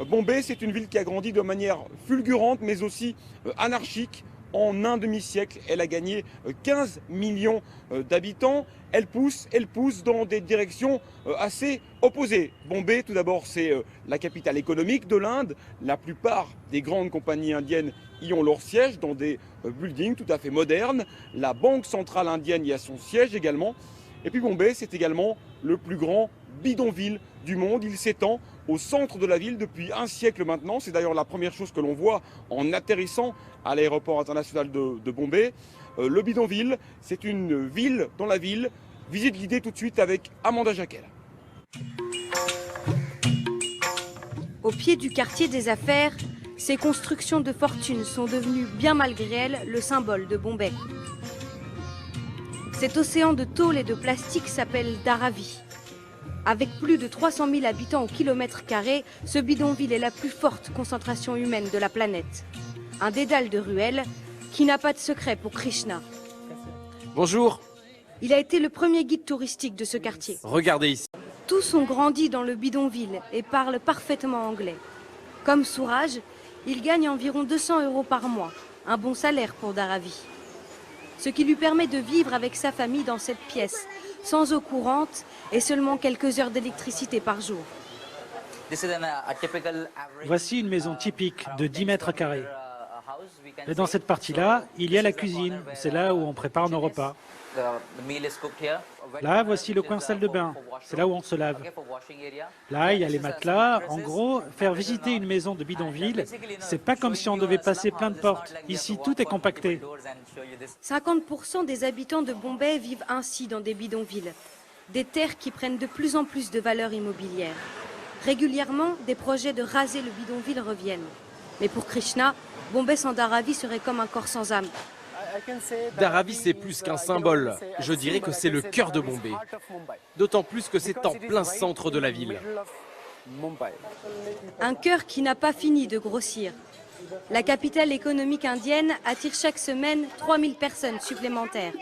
Bombay, c'est une ville qui a grandi de manière fulgurante, mais aussi anarchique. En un demi-siècle, elle a gagné 15 millions d'habitants. Elle pousse dans des directions assez opposées. Bombay, tout d'abord, c'est la capitale économique de l'Inde. La plupart des grandes compagnies indiennes y ont leur siège dans des buildings tout à fait modernes. La Banque centrale indienne y a son siège également. Et puis Bombay, c'est également le plus grand bidonville du monde. Il s'étend au centre de la ville depuis un siècle maintenant. C'est d'ailleurs la première chose que l'on voit en atterrissant à l'aéroport international de Bombay. Le bidonville, c'est une ville dans la ville. Visite guidée tout de suite avec Amanda Jacquel. Au pied du quartier des affaires, ces constructions de fortune sont devenues, bien malgré elles, le symbole de Bombay. Cet océan de tôle et de plastique s'appelle Dharavi. Avec plus de 300 000 habitants au kilomètre carré, ce bidonville est la plus forte concentration humaine de la planète. Un dédale de ruelles qui n'a pas de secret pour Krishna. Bonjour. Il a été le premier guide touristique de ce quartier. Regardez ici. Tous ont grandi dans le bidonville et parlent parfaitement anglais. Comme Souraj, il gagne environ 200 € par mois, un bon salaire pour Dharavi. Ce qui lui permet de vivre avec sa famille dans cette pièce, sans eau courante et seulement quelques heures d'électricité par jour. Voici une maison typique de 10 mètres carrés. Et dans cette partie-là, il y a la cuisine. C'est là où on prépare nos repas. Là, voici le coin salle de bain. C'est là où on se lave. Là, il y a les matelas. En gros, faire visiter une maison de bidonville, c'est pas comme si on devait passer plein de portes. Ici, tout est compacté. 50% des habitants de Bombay vivent ainsi dans des bidonvilles. Des terres qui prennent de plus en plus de valeur immobilière. Régulièrement, des projets de raser le bidonville reviennent. Mais pour Krishna, Bombay sans Dharavi serait comme un corps sans âme. Dharavi, c'est plus qu'un symbole. Je dirais que c'est le cœur de Bombay. D'autant plus que c'est en plein centre de la ville. Un cœur qui n'a pas fini de grossir. La capitale économique indienne attire chaque semaine 3000 personnes supplémentaires.